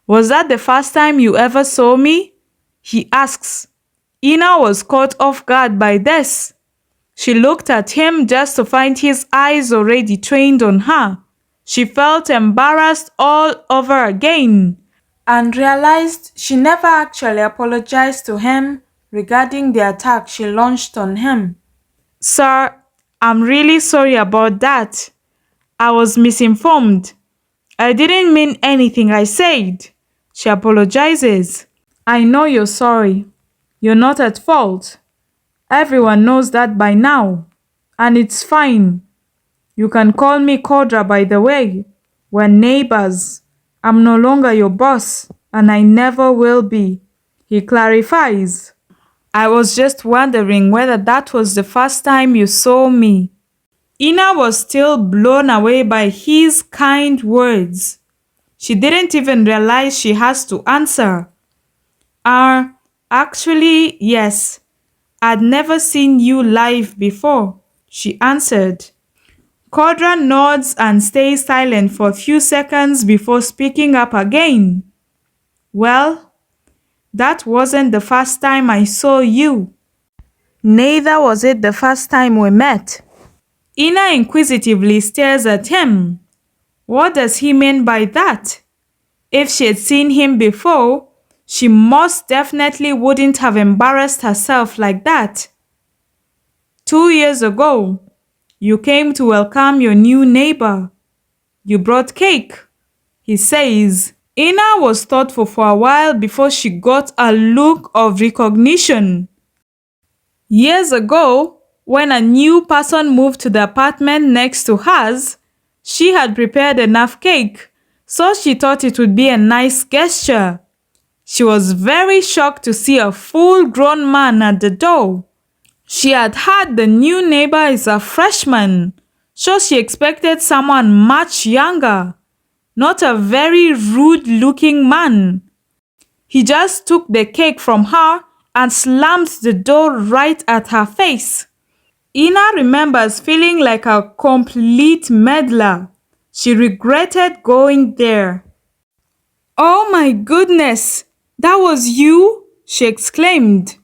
Speaker 1: Was that the first time you ever saw me? He asks. Ina was caught off guard by this. She looked at him just to find his eyes already trained on her. She felt embarrassed all over again and realized she never actually apologized to him regarding the attack she launched on him. Sir, I'm really sorry about that. I was misinformed. I didn't mean anything I said. She apologizes. I know you're sorry. You're not at fault. Everyone knows that by now. And it's fine. You can call me Kodra, by the way. We're neighbors. I'm no longer your boss, and I never will be. He clarifies. I was just wondering whether that was the first time you saw me. Ina was still blown away by his kind words. She didn't even realize she has to answer. Actually, yes. I'd never seen you live before, she answered. Codra nods and stays silent for a few seconds before speaking up again. Well, that wasn't the first time I saw you. Neither was it the first time we met. Ina inquisitively stares at him. What does he mean by that? If she had seen him before, she most definitely wouldn't have embarrassed herself like that. 2 years ago, you came to welcome your new neighbor. You brought cake, he says. Ina was thoughtful for a while before she got a look of recognition. Years ago, when a new person moved to the apartment next to hers, she had prepared enough cake, so she thought it would be a nice gesture. She was very shocked to see a full-grown man at the door. She had heard the new neighbor is a freshman, so she expected someone much younger, not a very rude-looking man. He just took the cake from her and slammed the door right at her face. Ina remembers feeling like a complete meddler. She regretted going there. Oh my goodness, that was you? She exclaimed.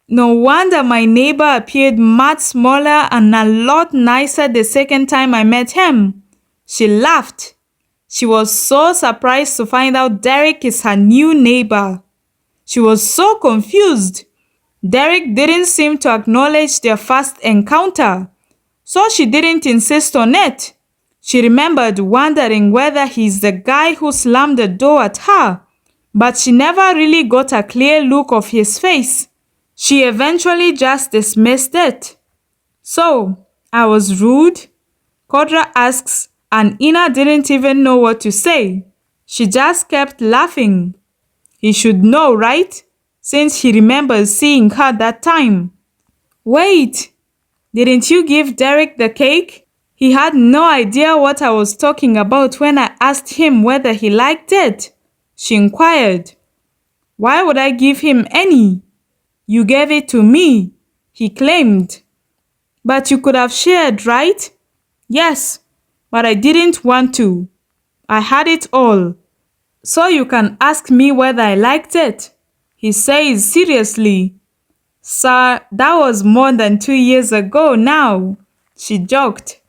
Speaker 1: No wonder my neighbor appeared much smaller and a lot nicer the second time I met him. She laughed. She was so surprised to find out Derek is her new neighbor. She was so confused. Derek didn't seem to acknowledge their first encounter, so she didn't insist on it. She remembered wondering whether he's the guy who slammed the door at her, but she never really got a clear look of his face. She eventually just dismissed it. So, I was rude? Kodra asks, and Ina didn't even know what to say. She just kept laughing. He should know, right? Since he remembers seeing her that time. Wait, didn't you give Derek the cake? He had no idea what I was talking about when I asked him whether he liked it. She inquired. Why would I give him any? You gave it to me, he claimed. But you could have shared, right? Yes, but I didn't want to. I had it all. So you can ask me whether I liked it, he says seriously. Sir, that was more than 2 years ago now, she joked.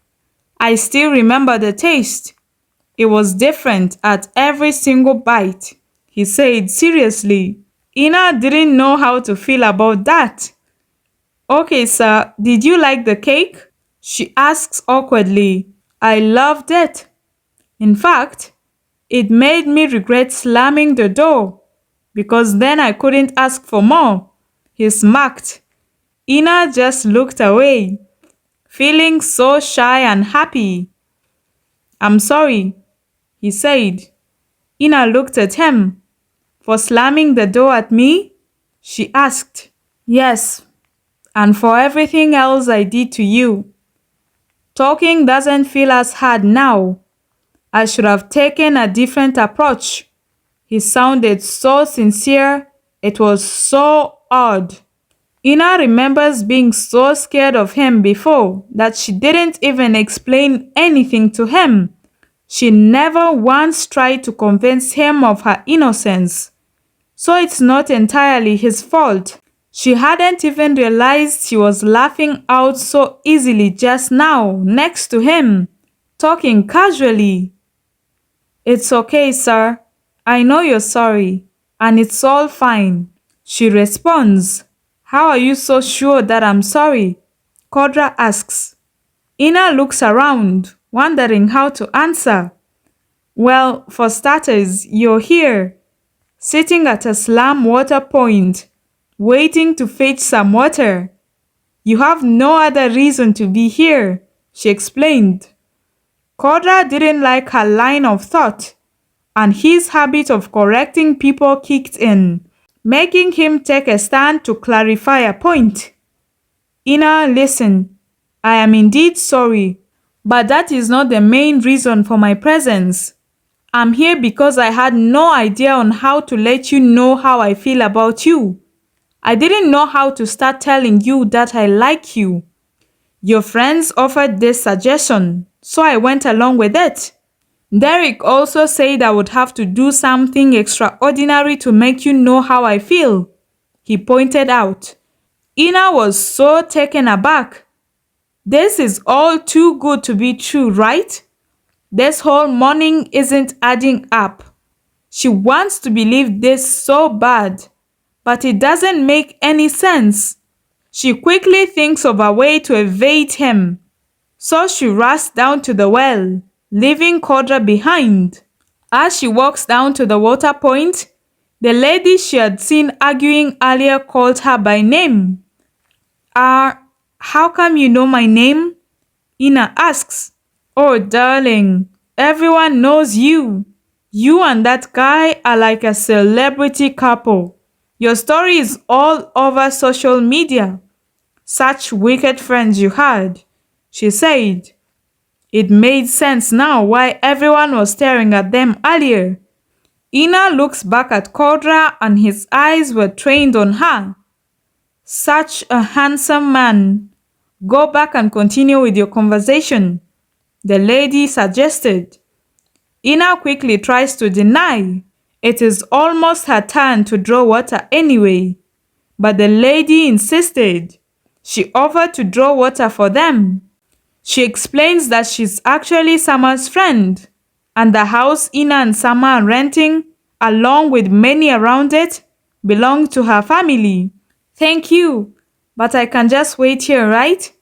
Speaker 1: I still remember the taste. It was different at every single bite, he said seriously. Ina didn't know how to feel about that. Okay, sir, did you like the cake? She asks awkwardly. I loved it. In fact, it made me regret slamming the door, because then I couldn't ask for more. He smirked. Ina just looked away, feeling so shy and happy. I'm sorry, he said. Ina looked at him. For slamming the door at me? She asked. Yes, and for everything else I did to you. Talking doesn't feel as hard now. I should have taken a different approach. He sounded so sincere, it was so odd. Ina remembers being so scared of him before that she didn't even explain anything to him. She never once tried to convince him of her innocence. So it's not entirely his fault. She hadn't even realized he was laughing out so easily just now, next to him, talking casually. It's okay, sir. I know you're sorry, and it's all fine. She responds. How are you so sure that I'm sorry? Kodra asks. Ina looks around, wondering how to answer. Well, for starters, you're here, sitting at a slum water point, waiting to fetch some water. You have no other reason to be here, she explained. Kodra didn't like her line of thought, and his habit of correcting people kicked in, making him take a stand to clarify a point. Ina, listen, I am indeed sorry, but that is not the main reason for my presence. I'm here because I had no idea on how to let you know how I feel about you. I didn't know how to start telling you that I like you. Your friends offered this suggestion, so I went along with it. Derek also said I would have to do something extraordinary to make you know how I feel, he pointed out. Ina was so taken aback. This is all too good to be true, right? This whole morning isn't adding up. She wants to believe this so bad, but it doesn't make any sense. She quickly thinks of a way to evade him, so she rushes down to the well, leaving Codra behind. As she walks down to the water point, the lady she had seen arguing earlier called her by name. How come you know my name? Ina asks. Oh, darling, everyone knows you. You and that guy are like a celebrity couple. Your story is all over social media. Such wicked friends you had, she said. It made sense now why everyone was staring at them earlier. Ina looks back at Kodra and his eyes were trained on her. Such a handsome man. Go back and continue with your conversation, the lady suggested. Ina quickly tries to deny. It is almost her turn to draw water anyway. But the lady insisted. She offered to draw water for them. She explains that she's actually Summer's friend, and the house Ina and Summer are renting, along with many around it, belong to her family. Thank you, but I can just wait here, right?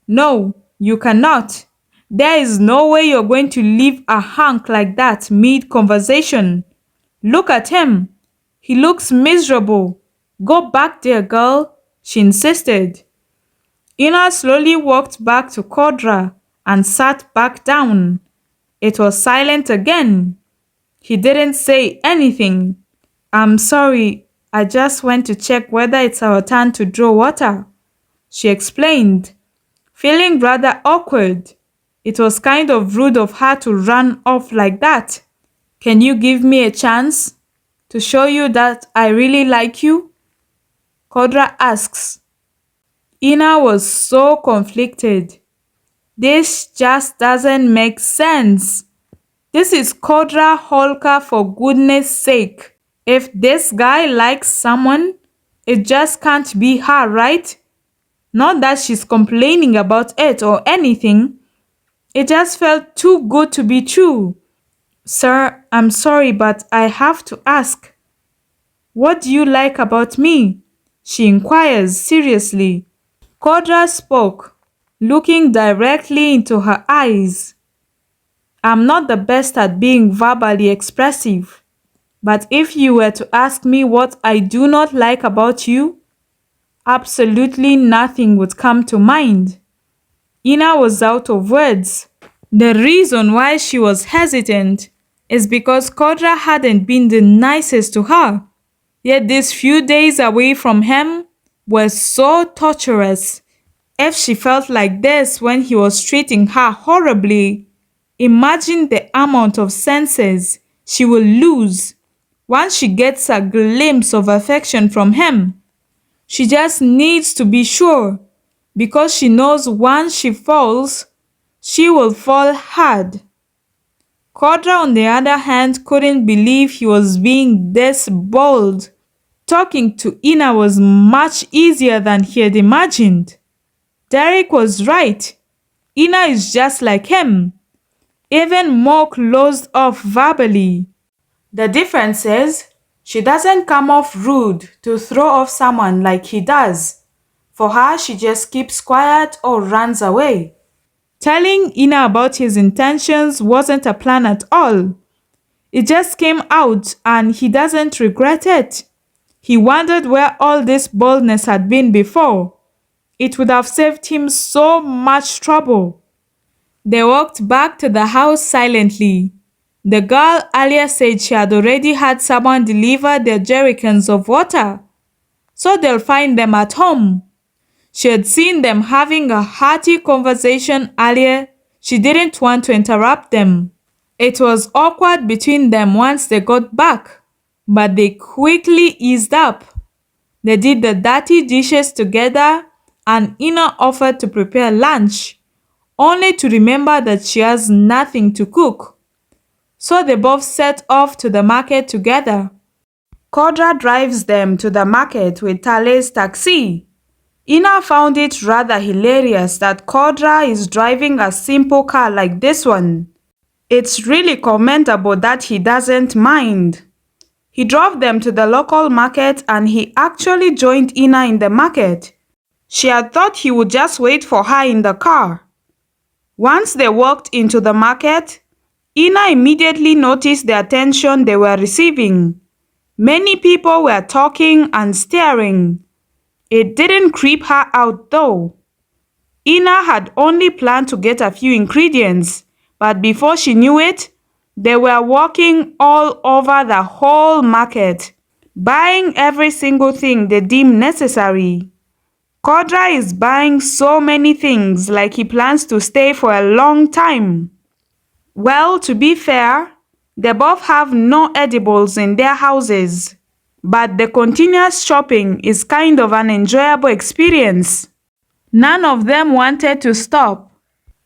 Speaker 1: No, you cannot. There is no way you're going to leave a hunk like that mid-conversation. Look at him. He looks miserable. Go back there, girl, she insisted. Ina slowly walked back to Kodra and sat back down. It was silent again. He didn't say anything. I'm sorry, I just went to check whether it's our turn to draw water, she explained, feeling rather awkward. It was kind of rude of her to run off like that. Can you give me a chance to show you that I really like you? Kodra asks. Ina was so conflicted. This just doesn't make sense. This is Kodra Holker, for goodness sake. If this guy likes someone, it just can't be her, right? Not that she's complaining about it or anything. It just felt too good to be true. Sir, I'm sorry, but I have to ask. What do you like about me? She inquires seriously. Kodra spoke, looking directly into her eyes. I'm not the best at being verbally expressive, but if you were to ask me what I do not like about you, absolutely nothing would come to mind. Ina was out of words. The reason why she was hesitant is because Kodra hadn't been the nicest to her. Yet these few days away from him were so torturous. If she felt like this when he was treating her horribly, imagine the amount of senses she will lose once she gets a glimpse of affection from him. She just needs to be sure, because she knows once she falls, she will fall hard. Kodra, on the other hand, couldn't believe he was being this bold. Talking to Ina was much easier than he had imagined. Derek was right. Ina is just like him, even more closed off verbally. The difference is, she doesn't come off rude to throw off someone like he does. For her, she just keeps quiet or runs away. Telling Ina about his intentions wasn't a plan at all. It just came out and he doesn't regret it. He wondered where all this boldness had been before. It would have saved him so much trouble. They walked back to the house silently. The girl earlier said she had already had someone deliver their jerrycans of water, so they'll find them at home. She had seen them having a hearty conversation earlier. She didn't want to interrupt them. It was awkward between them once they got back, but they quickly eased up. They did the dirty dishes together and Ina offered to prepare lunch, only to remember that she has nothing to cook. So they both set off to the market together. Kodra drives them to the market with Tale's taxi. Ina found it rather hilarious that Kodra is driving a simple car like this one. It's really commendable that he doesn't mind. He drove them to the local market and he actually joined Ina in the market. She had thought he would just wait for her in the car. Once they walked into the market, Ina immediately noticed the attention they were receiving. Many people were talking and staring. It didn't creep her out though. Ina had only planned to get a few ingredients, but before she knew it, they were walking all over the whole market, buying every single thing they deemed necessary. Codra is buying so many things like he plans to stay for a long time. Well, to be fair, they both have no edibles in their houses, but the continuous shopping is kind of an enjoyable experience. None of them wanted to stop.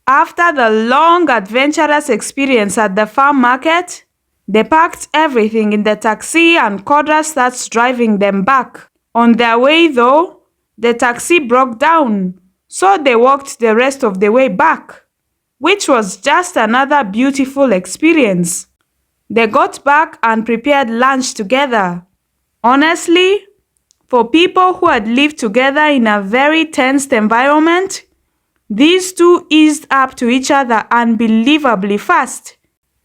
Speaker 1: After the long, adventurous experience at the farm market, they packed everything in the taxi and Kodra starts driving them back. On their way though, the taxi broke down, so they walked the rest of the way back, which was just another beautiful experience. They got back and prepared lunch together. Honestly, for people who had lived together in a very tensed environment, these two eased up to each other unbelievably fast,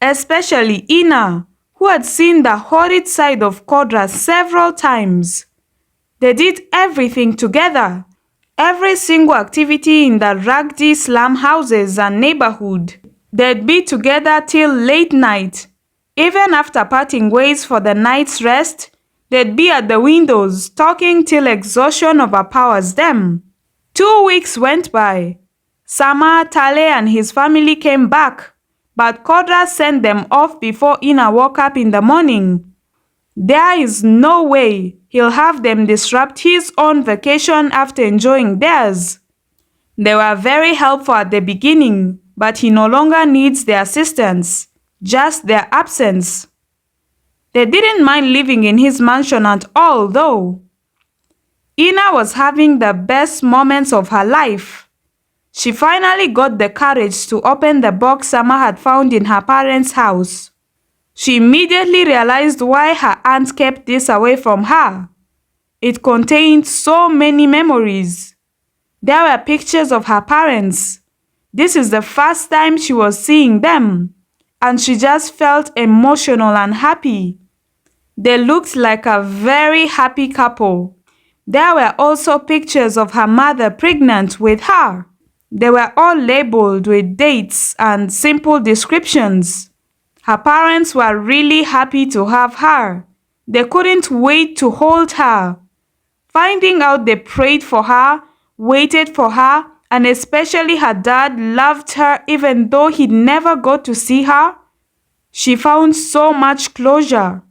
Speaker 1: especially Ina, who had seen the horrid side of Kodra several times. They did everything together, every single activity in the raggedy slum houses and neighborhood. They'd be together till late night. Even after parting ways for the night's rest, they'd be at the windows talking till exhaustion overpowers them. 2 weeks went by. Sama, Tale and his family came back, but Kodra sent them off before Ina woke up in the morning. There is no way he'll have them disrupt his own vacation after enjoying theirs. They were very helpful at the beginning, but he no longer needs their assistance, just their absence. They didn't mind living in his mansion at all, though. Ina was having the best moments of her life. She finally got the courage to open the box Sama had found in her parents' house. She immediately realized why her aunt kept this away from her. It contained so many memories. There were pictures of her parents. This is the first time she was seeing them, and she just felt emotional and happy. They looked like a very happy couple. There were also pictures of her mother pregnant with her. They were all labeled with dates and simple descriptions. Her parents were really happy to have her. They couldn't wait to hold her. Finding out they prayed for her, waited for her, and especially her dad loved her even though he never got to see her, she found so much closure.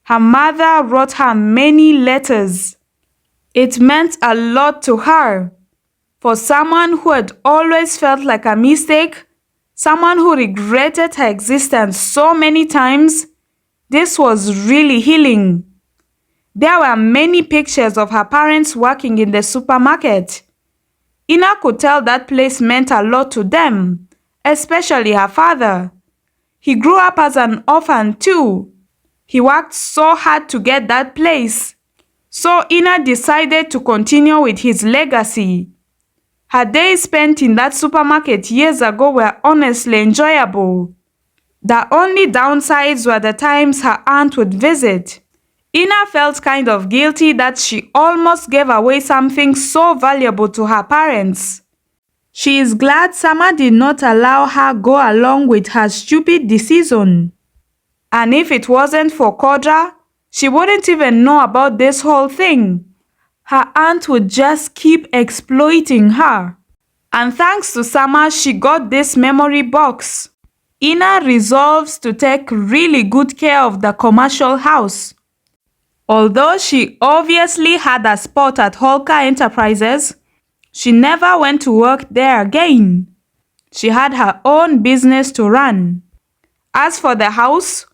Speaker 1: Her mother wrote her many letters. It meant a lot to her. For someone who had always felt like a mistake, someone who regretted her existence so many times, this was really healing. There were many pictures of her parents working in the supermarket. Ina could tell that place meant a lot to them, especially her father. He grew up as an orphan too. He worked so hard to get that place. So Ina decided to continue with his legacy. Her days spent in that supermarket years ago were honestly enjoyable. The only downsides were the times her aunt would visit. Ina felt kind of guilty that she almost gave away something so valuable to her parents. She is glad Sama did not allow her go along with her stupid decision. And if it wasn't for Kodra, she wouldn't even know about this whole thing. Her aunt would just keep exploiting her. And thanks to Sama, she got this memory box. Ina resolves to take really good care of the commercial house. Although she obviously had a spot at Holka Enterprises, she never went to work there again. She had her own business to run. As for the house,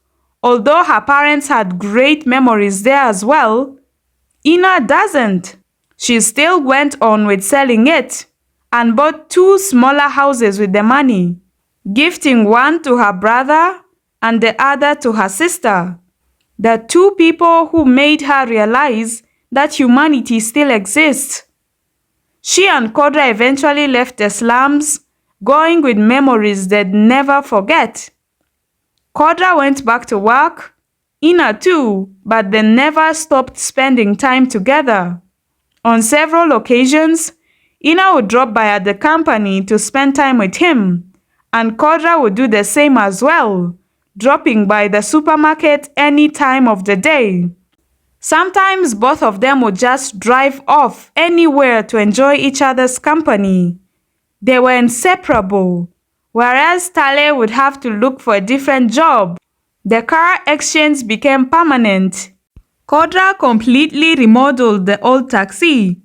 Speaker 1: although her parents had great memories there as well, Ina doesn't. She still went on with selling it and bought 2 smaller houses with the money, gifting one to her brother and the other to her sister. The 2 people who made her realize that humanity still exists. She and Codra eventually left the slums, going with memories they'd never forget. Codra went back to work, Ina too, but they never stopped spending time together. On several occasions, Ina would drop by at the company to spend time with him, and Codra would do the same as well, dropping by the supermarket any time of the day. Sometimes both of them would just drive off anywhere to enjoy each other's company. They were inseparable, whereas Tale would have to look for a different job. The car exchange became permanent. Kodra completely remodeled the old taxi.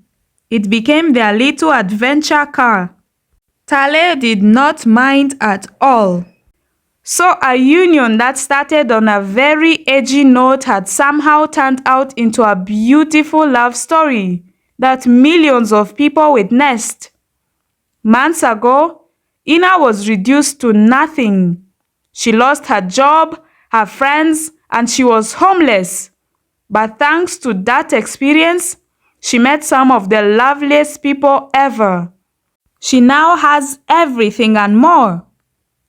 Speaker 1: It became their little adventure car. Tale did not mind at all. So a union that started on a very edgy note had somehow turned out into a beautiful love story that millions of people witnessed. Months ago, Ina was reduced to nothing. She lost her job, her friends, and she was homeless. But thanks to that experience, she met some of the loveliest people ever. She now has everything and more.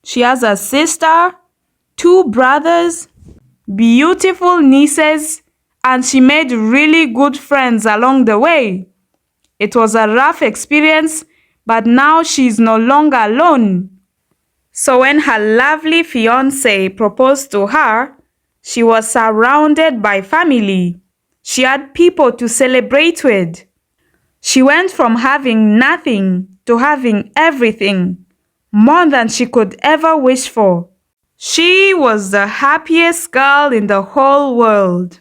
Speaker 1: She has a sister, 2 brothers, beautiful nieces, and she made really good friends along the way. It was a rough experience, but now she's no longer alone. So when her lovely fiancé proposed to her, she was surrounded by family. She had people to celebrate with. She went from having nothing to having everything, more than she could ever wish for. She was the happiest girl in the whole world.